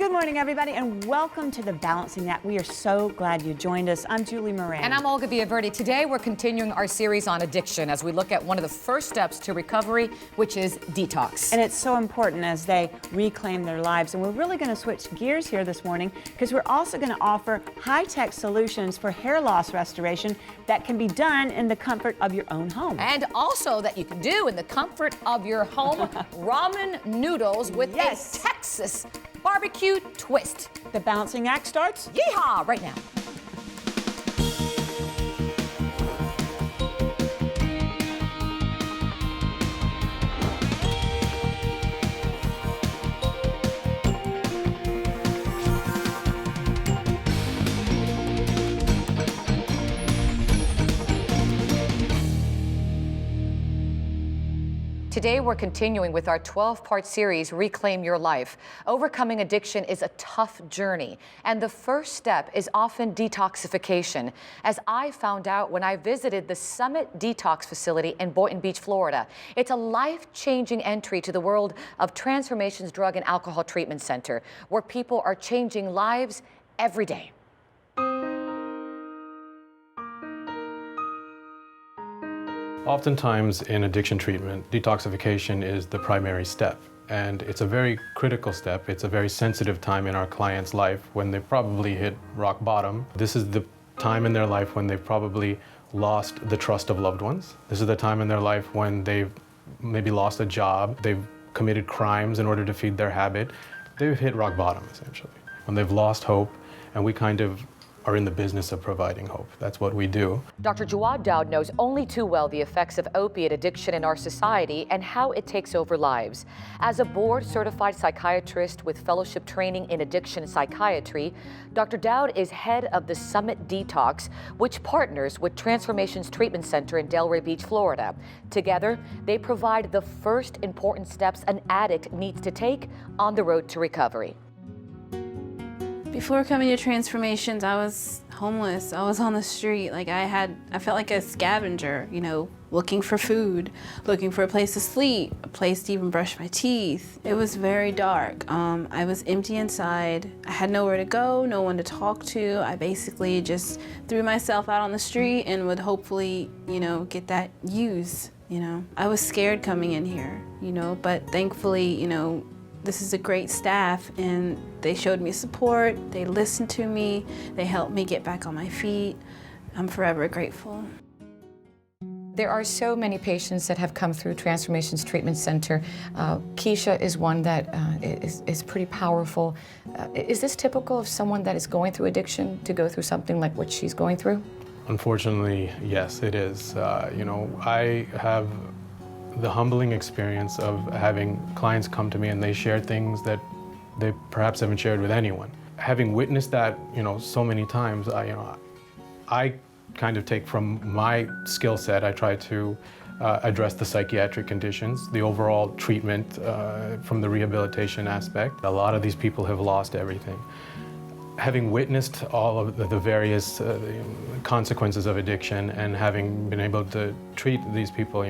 Good morning, everybody, and welcome to the Balancing Act. We are so glad you joined us. I'm Julie Moran. And I'm Olga Villaverdi. Today, we're continuing our series on addiction as we look at one of the first steps to recovery, which is detox. And it's so important as they reclaim their lives. And we're really going to switch gears here this morning because we're also going to offer high-tech solutions for hair loss restoration that can be done in the comfort of your own home. And also that you can do in the comfort of your home, ramen noodles with a Texas barbecue twist. The Balancing Act starts Yeehaw! Right now. Today, we're continuing with our 12-part series, Reclaim Your Life. Overcoming addiction is a tough journey, and the first step is often detoxification, as I found out when I visited the Summit Detox facility in Boynton Beach, Florida. It's a life-changing entry to the world of Transformations Drug and Alcohol Treatment Center, where people are changing lives every day. Oftentimes in addiction treatment, detoxification is the primary step, and it's a very critical step. It's a very sensitive time in our client's life when they probably hit rock bottom. This is the time in their life when they've probably lost the trust of loved ones. This is the time in their life when they've maybe lost a job, they've committed crimes in order to feed their habit. They've hit rock bottom, essentially, when they've lost hope, and we kind of are in the business of providing hope. That's what we do. Dr. Jawad Daud knows only too well the effects of opiate addiction in our society and how it takes over lives. As a board-certified psychiatrist with fellowship training in addiction psychiatry, Dr. Daud is head of the Summit Detox, which partners with Transformations Treatment Center in Delray Beach, Florida. Together, they provide the first important steps an addict needs to take on the road to recovery. Before coming to Transformations, I was homeless. I was on the street. I felt like a scavenger, looking for food, looking for a place to sleep, a place to even brush my teeth. It was very dark. I was empty inside. I had nowhere to go, no one to talk to. I basically just threw myself out on the street and would hopefully, get that use, I was scared coming in here, but thankfully, this is a great staff, and they showed me support, they listened to me, they helped me get back on my feet. I'm forever grateful. There are so many patients that have come through Transformations Treatment Center. Keisha is one that is pretty powerful. Is this typical of someone that is going through addiction to go through something like what she's going through? Unfortunately, yes, it is. I have the humbling experience of having clients come to me and they share things that they perhaps haven't shared with anyone. Having witnessed that, so many times, I kind of take from my skill set, I try to address the psychiatric conditions, the overall treatment from the rehabilitation aspect. A lot of these people have lost everything. Having witnessed all of the various consequences of addiction and having been able to treat these people,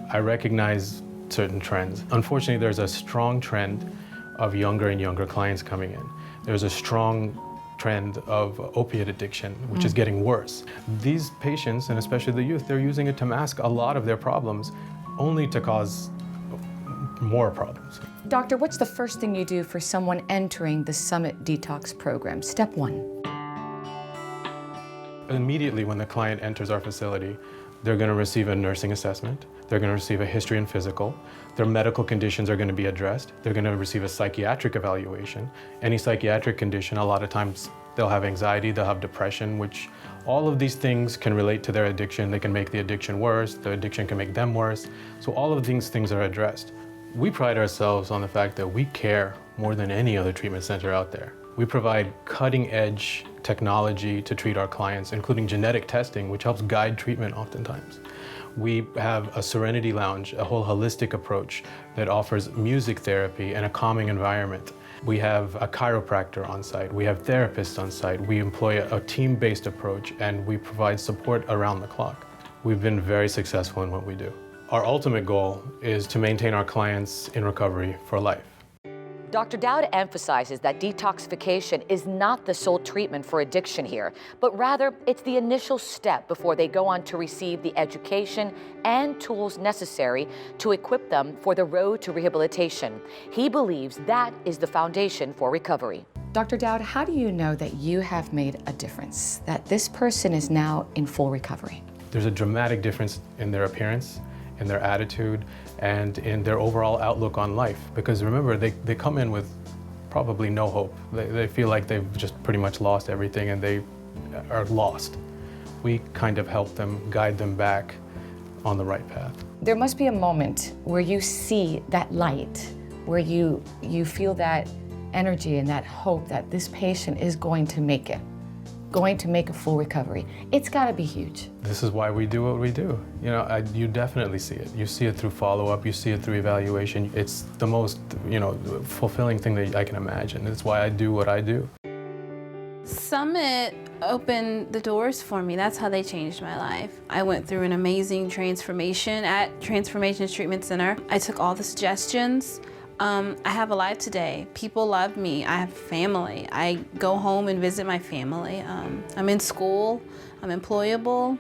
I recognize certain trends. Unfortunately, there's a strong trend of younger and younger clients coming in. There's a strong trend of opiate addiction, which is getting worse. These patients, and especially the youth, they're using it to mask a lot of their problems, only to cause more problems. Doctor, what's the first thing you do for someone entering the Summit Detox program? Step one. Immediately when the client enters our facility, they're going to receive a nursing assessment. They're going to receive a history and physical. Their medical conditions are going to be addressed. They're going to receive a psychiatric evaluation. Any psychiatric condition, a lot of times they'll have anxiety, they'll have depression, which all of these things can relate to their addiction. They can make the addiction worse. The addiction can make them worse. So all of these things are addressed. We pride ourselves on the fact that we care more than any other treatment center out there. We provide cutting-edge technology to treat our clients, including genetic testing, which helps guide treatment oftentimes. We have a Serenity Lounge, a whole holistic approach that offers music therapy and a calming environment. We have a chiropractor on site. We have therapists on site. We employ a team-based approach, and we provide support around the clock. We've been very successful in what we do. Our ultimate goal is to maintain our clients in recovery for life. Dr. Dowd emphasizes that detoxification is not the sole treatment for addiction here, but rather it's the initial step before they go on to receive the education and tools necessary to equip them for the road to rehabilitation. He believes that is the foundation for recovery. Dr. Dowd, how do you know that you have made a difference, that this person is now in full recovery? There's a dramatic difference in their appearance, in their attitude, and in their overall outlook on life. Because remember, they come in with probably no hope. They feel like they've just pretty much lost everything and they are lost. We kind of help them, guide them back on the right path. There must be a moment where you see that light, where you feel that energy and that hope that this patient is going to make it, going to make a full recovery. It's got to be huge. This is why we do what we do. You know, you definitely see it. You see it through follow-up, you see it through evaluation. It's the most, fulfilling thing that I can imagine. It's why I do what I do. Summit opened the doors for me. That's how they changed my life. I went through an amazing transformation at Transformations Treatment Center. I took all the suggestions. I have a life today. People love me. I have family. I go home and visit my family. I'm in school. I'm employable.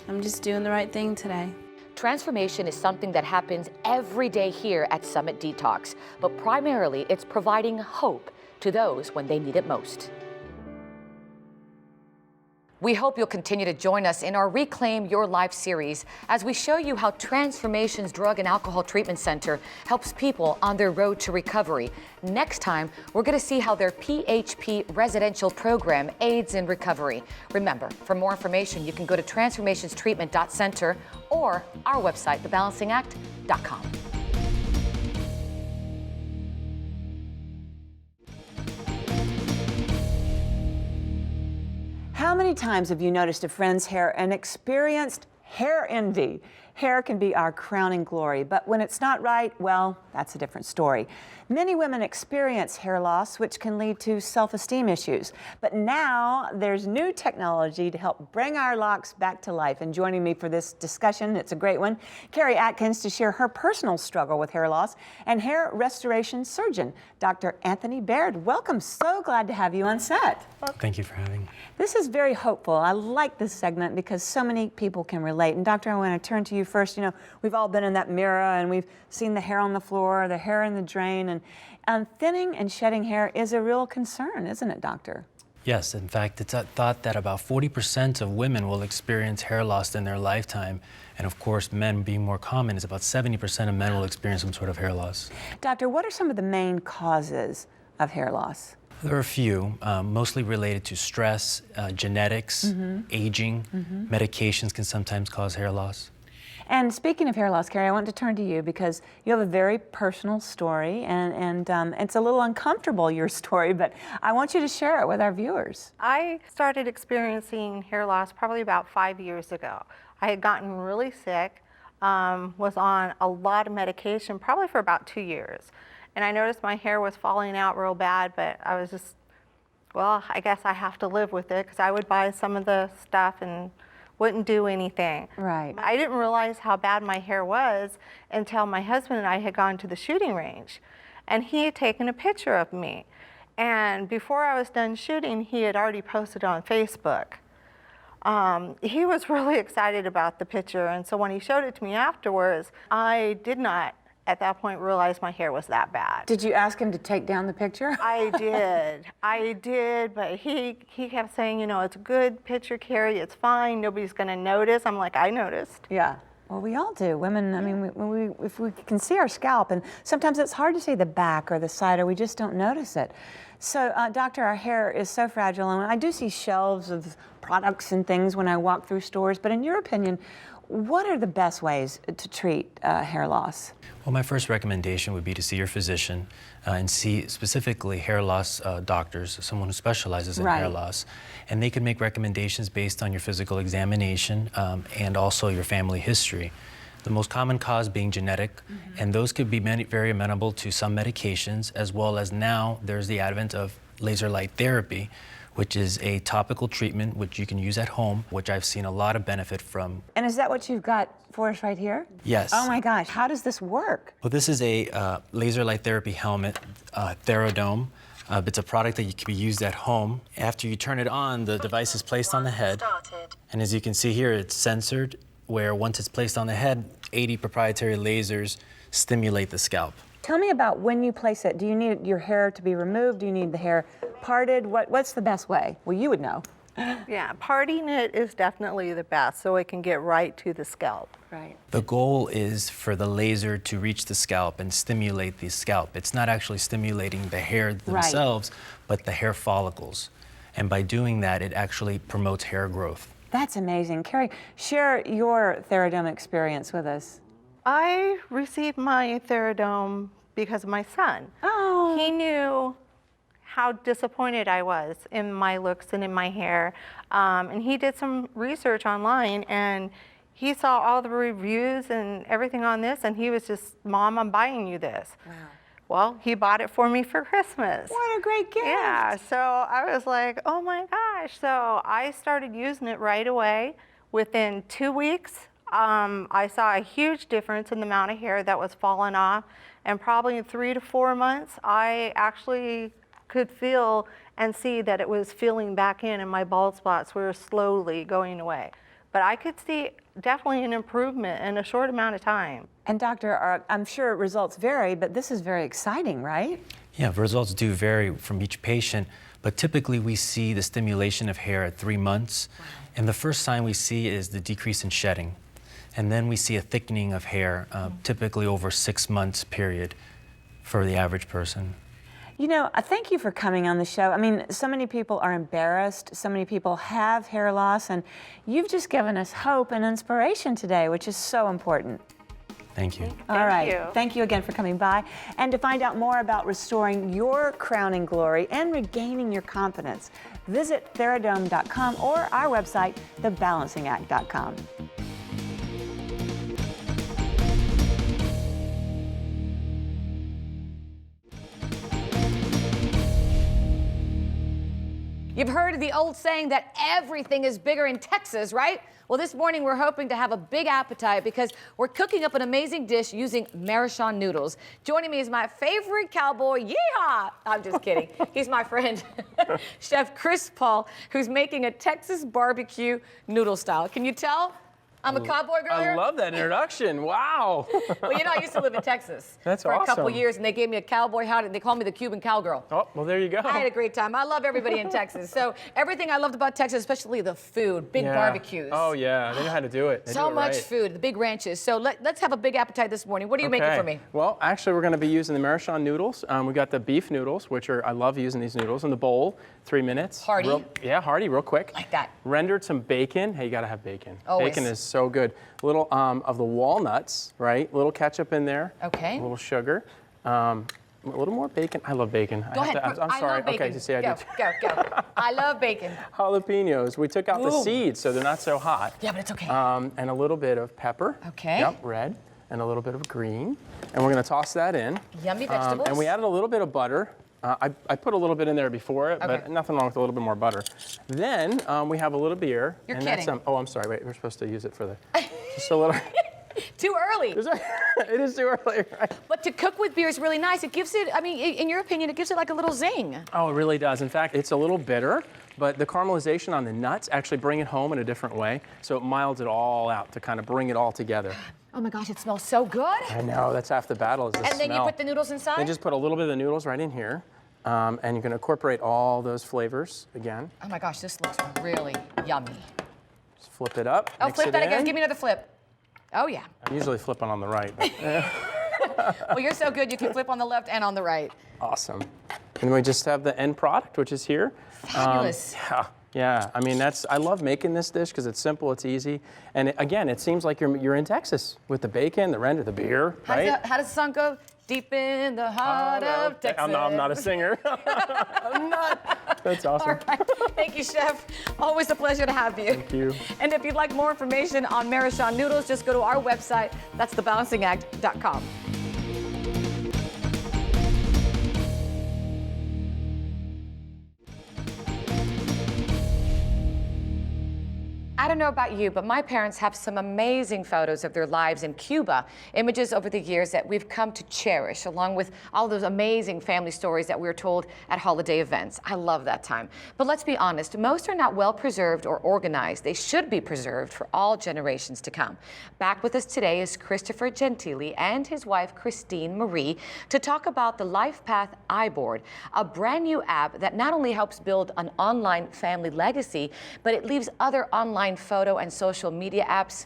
I'm just doing the right thing today. Transformation is something that happens every day here at Summit Detox, but primarily it's providing hope to those when they need it most. We hope you'll continue to join us in our Reclaim Your Life series as we show you how Transformations Drug and Alcohol Treatment Center helps people on their road to recovery. Next time, we're going to see how their PHP residential program aids in recovery. Remember, for more information, you can go to transformationstreatment.center or our website, thebalancingact.com. How many times have you noticed a friend's hair and experienced hair envy? Hair can be our crowning glory, but when it's not right, well, that's a different story. Many women experience hair loss, which can lead to self-esteem issues. But now there's new technology to help bring our locks back to life. And joining me for this discussion, it's a great one, Carrie Atkins to share her personal struggle with hair loss, and hair restoration surgeon, Dr. Anthony Baird. Welcome, so glad to have you on set. Thank you for having me. This is very hopeful. I like this segment because so many people can relate. And Doctor, I want to turn to you first. You know, we've all been in that mirror and we've seen the hair on the floor, the hair in the drain, and thinning and shedding hair is a real concern, isn't it, Doctor? Yes, in fact, it's thought that about 40% of women will experience hair loss in their lifetime. And of course, men being more common, is about 70% of men will experience some sort of hair loss. Doctor, what are some of the main causes of hair loss? There are a few, mostly related to stress, genetics, aging. Medications can sometimes cause hair loss. And speaking of hair loss, Carrie, I want to turn to you because you have a very personal story, and it's a little uncomfortable, your story, but I want you to share it with our viewers. I started experiencing hair loss probably about 5 years ago. I had gotten really sick, was on a lot of medication, probably for about 2 years. And I noticed my hair was falling out real bad, but I was just, well, I guess I have to live with it because I would buy some of the stuff and wouldn't do anything. Right. I didn't realize how bad my hair was until my husband and I had gone to the shooting range, and he had taken a picture of me. And before I was done shooting, he had already posted on Facebook. He was really excited about the picture, and so when he showed it to me afterwards, I did not at that point realize my hair was that bad. Did you ask him to take down the picture? I did, but he kept saying, you know, it's a good picture, Carrie, it's fine, nobody's gonna notice. I'm like, I noticed. Yeah. Well, we all do. Women, I mean, if we can see our scalp, and sometimes it's hard to see the back or the side, or we just don't notice it. So, Doctor, our hair is so fragile, and I do see shelves of products and things when I walk through stores, but in your opinion, what are the best ways to treat hair loss? Well, my first recommendation would be to see your physician and see specifically hair loss doctors, someone who specializes in hair loss. And they can make recommendations based on your physical examination and also your family history. The most common cause being genetic, and those could be very amenable to some medications, as well as now there's the advent of laser light therapy, which is a topical treatment which you can use at home, which I've seen a lot of benefit from. And is that what you've got for us right here? Yes. Oh my gosh, how does this work? Well, this is a laser light therapy helmet, Therodome. It's a product that can be used at home. After you turn it on, the device is placed on the head. And as you can see here, it's censored, where once it's placed on the head, 80 proprietary lasers stimulate the scalp. Tell me about when you place it. Do you need your hair to be removed? Do you need the hair parted? What's the best way? Well, you would know. Yeah, parting it is definitely the best so it can get right to the scalp. Right. The goal is for the laser to reach the scalp and stimulate the scalp. It's not actually stimulating the hair themselves, but the hair follicles. And by doing that, it actually promotes hair growth. That's amazing. Carrie, share your Therodome experience with us. I received my Therodome because of my son. Oh. He knew how disappointed I was in my looks and in my hair. And he did some research online and he saw all the reviews and everything on this and he was just, Mom, I'm buying you this. Wow. Well, he bought it for me for Christmas. What a great gift. Yeah, so I was like, oh my gosh. So I started using it right away. Within 2 weeks, I saw a huge difference in the amount of hair that was falling off. And probably in 3 to 4 months, I actually could feel and see that it was filling back in and my bald spots were slowly going away. But I could see definitely an improvement in a short amount of time. And Doctor, I'm sure results vary, but this is very exciting, right? Yeah, results do vary from each patient, but typically we see the stimulation of hair at 3 months. Wow. And the first sign we see is the decrease in shedding. And then we see a thickening of hair, typically over 6 months period for the average person. You know, thank you for coming on the show. I mean, so many people are embarrassed, so many people have hair loss, and you've just given us hope and inspiration today, which is so important. Thank you. All right. Thank you. Thank you again for coming by. And to find out more about restoring your crowning glory and regaining your confidence, visit Therodome.com or our website, thebalancingact.com. You've heard the old saying that everything is bigger in Texas, right? Well, this morning we're hoping to have a big appetite because we're cooking up an amazing dish using Maruchan noodles. Joining me is my favorite cowboy, yeehaw! I'm just kidding. He's my friend, Chef Chris Paul, who's making a Texas barbecue noodle style. Can you tell? I'm a cowboy girl here. I love that introduction. Wow. Well, you know, I used to live in Texas That's for a couple awesome. years, and they gave me a cowboy hat, and they called me the Cuban cowgirl. Oh, well, there you go. I had a great time. I love everybody in Texas. So everything I loved about Texas, especially the food, big barbecues. Oh, yeah. They know how to do it. They So do it much right. food, the big ranches. So let's have a big appetite this morning. What are you making for me? Well, actually, we're going to be using the Maruchan noodles. We got the beef noodles, which are, I love using these noodles in the bowl. 3 minutes. Hearty. Hearty, real quick. Like that. Rendered some bacon. Hey, you got to have bacon. Always. Bacon is so good. A little of the walnuts, right? A little ketchup in there. Okay. A little sugar. A little more bacon. I love bacon. Go ahead. I'm sorry. I love bacon. Okay, just say I go, do. go. I love bacon. Jalapenos. We took out the Ooh. seeds, so they're not so hot. Yeah, but it's okay. And a little bit of pepper. Okay. Yep, red. And a little bit of green. And we're going to toss that in. Yummy vegetables. And we added a little bit of butter. I put a little bit in there before it, but nothing wrong with a little bit more butter. Then we have a little beer. You're and kidding. That's, oh, I'm sorry. Wait, we're supposed to use it for the, just a little. Too early. It is too early, right? But to cook with beer is really nice. It gives it, I mean, in your opinion, it gives it like a little zing. Oh, it really does. In fact, it's a little bitter, but the caramelization on the nuts actually bring it home in a different way. So it milds it all out to kind of bring it all together. Oh my gosh, it smells so good. I know, that's half the battle is the smell. And then you put the noodles inside? Then just put a little bit of the noodles right in here. And you're going to incorporate all those flavors again. Oh my gosh, this looks really yummy. Just flip it up. Oh, mix flip it that again. in. Give me another flip. Oh, yeah. I'm usually flipping on the right. But, Well, you're so good, you can flip on the left and on the right. awesome. And we just have the end product, which is here. Fabulous. Yeah. I mean, I love making this dish because it's simple, it's easy. And again, it seems like you're in Texas with the bacon, the render, the beer, right? How does the song go? Deep in the heart of Texas. I'm not a singer. I'm not. That's awesome. All right. Thank you, Chef. Always a pleasure to have you. Thank you. And if you'd like more information on Maruchan noodles, just go to our website. That's thebalancingact.com. I don't know about you, but my parents have some amazing photos of their lives in Cuba, images over the years that we've come to cherish, along with all those amazing family stories that we were told at holiday events. I love that time. But let's be honest, most are not well preserved or organized. They should be preserved for all generations to come. Back with us today is Christopher Gentili and his wife, Christine Marie, to talk about the LifePath iBoard, a brand new app that not only helps build an online family legacy, but it leaves other online photo and social media apps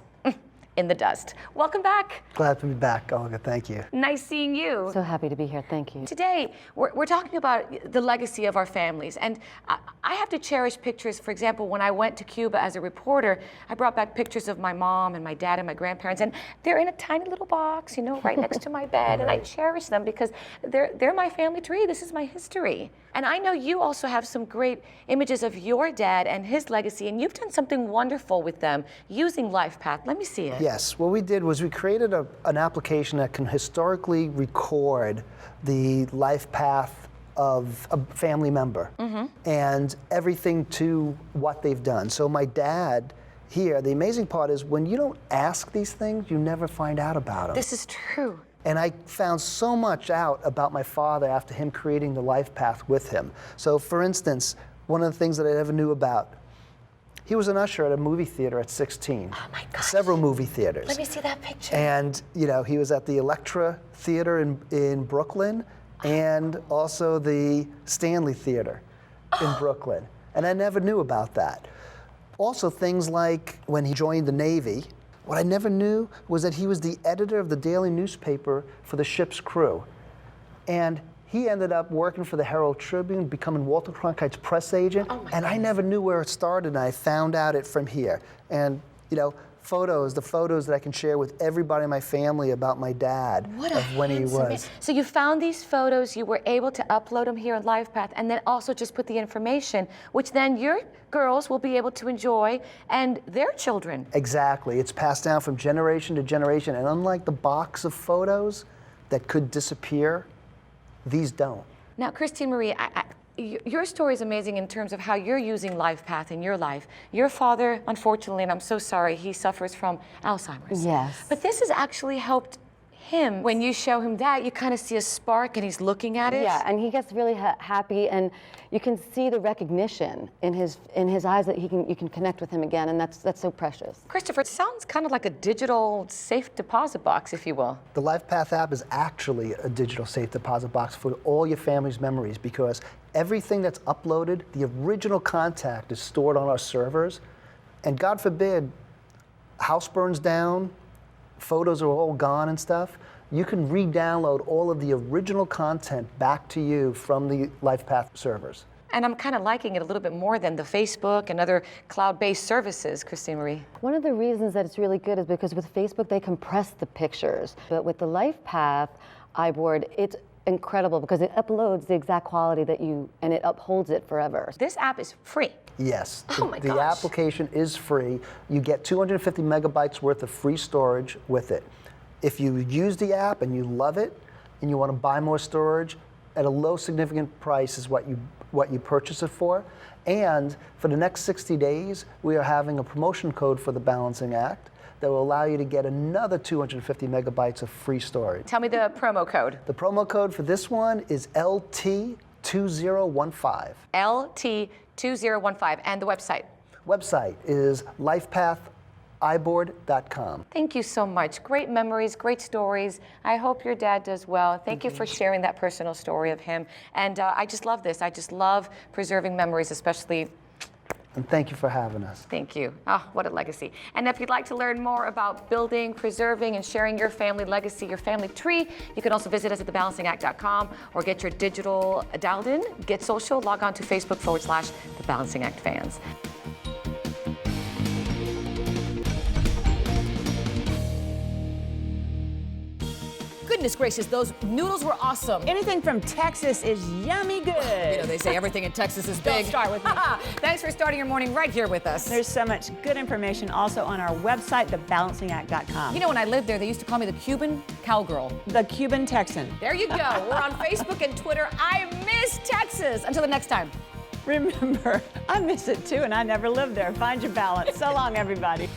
in the dust. Welcome back. Glad to be back, Olga. Thank you. Nice seeing you. So happy to be here. Thank you. Today, we're talking about the legacy of our families. And I have to cherish pictures. For example, when I went to Cuba as a reporter, I brought back pictures of my mom and my dad and my grandparents. And they're in a tiny little box, you know, right next to my bed. And I cherish them because they're my family tree. This is my history. And I know you also have some great images of your dad and his legacy. And you've done something wonderful with them using LifePath. Let me see it. Yes, what we did was we created an application that can historically record the life path of a family member and everything to what they've done. So my dad here, the amazing part is when you don't ask these things, you never find out about them. This is true. And I found so much out about my father after him creating the life path with him. So for instance, one of the things that I never knew about, he was an usher at a movie theater at 16. Oh my gosh. Several movie theaters. Let me see that picture. And you know, he was at the Electra Theater in Brooklyn and also the Stanley Theater in Brooklyn. And I never knew about that. Also things like when he joined the Navy, what I never knew was that he was the editor of the daily newspaper for the ship's crew. And he ended up working for the Herald Tribune, becoming Walter Cronkite's press agent, and I never knew where it started, and I found out it from here. And, you know, the photos that I can share with everybody in my family about my dad of when he was. So you found these photos, you were able to upload them here on LifePath, and then also just put the information, which then your girls will be able to enjoy, and their children. Exactly. It's passed down from generation to generation, and unlike the box of photos that could disappear, these don't. Now, Christine Marie, your story is amazing in terms of how you're using LifePath in your life. Your father, unfortunately, and I'm so sorry, he suffers from Alzheimer's. Yes. But this has actually helped him. When you show him that, you kind of see a spark and he's looking at it. Yeah, and he gets really happy, and you can see the recognition in his eyes that you can connect with him again, and that's so precious. Christopher, it sounds kind of like a digital safe deposit box, if you will. The LifePath app is actually a digital safe deposit box for all your family's memories because everything that's uploaded, the original contact is stored on our servers, and God forbid, house burns down, photos are all gone and stuff, you can re-download all of the original content back to you from the LifePath servers. And I'm kind of liking it a little bit more than the Facebook and other cloud-based services, Christine Marie. One of the reasons that it's really good is because with Facebook, they compress the pictures. But with the LifePath iBoard, it's incredible because it uploads the exact quality and it upholds it forever. This app is free. Yes. Oh my The gosh. application is free. You get 250 megabytes worth of free storage with it. If you use the app and you love it and you want to buy more storage, at a low significant price is what you purchase it for. And for the next 60 days, we are having a promotion code for the Balancing Act that will allow you to get another 250 megabytes of free storage. Tell me the promo code. The promo code for this one is LT2015. LT2015, and the website. Website is lifepathiboard.com. Thank you so much. Great memories, great stories. I hope your dad does well. Thank you for sharing that personal story of him. And I just love this. I just love preserving memories, especially. And thank you for having us. Thank you. Oh, what a legacy. And if you'd like to learn more about building, preserving, and sharing your family legacy, your family tree, you can also visit us at thebalancingact.com or get your digital dialed in, get social, log on to Facebook/The Balancing Act fans. Goodness gracious, those noodles were awesome. Anything from Texas is yummy good. You know, they say everything in Texas is big. Don't start with me. Thanks for starting your morning right here with us. There's so much good information also on our website, thebalancingact.com. You know, when I lived there, they used to call me the Cuban cowgirl. The Cuban Texan. There you go. We're on Facebook and Twitter. I miss Texas. Until the next time. Remember, I miss it too, and I never lived there. Find your balance. So long, everybody.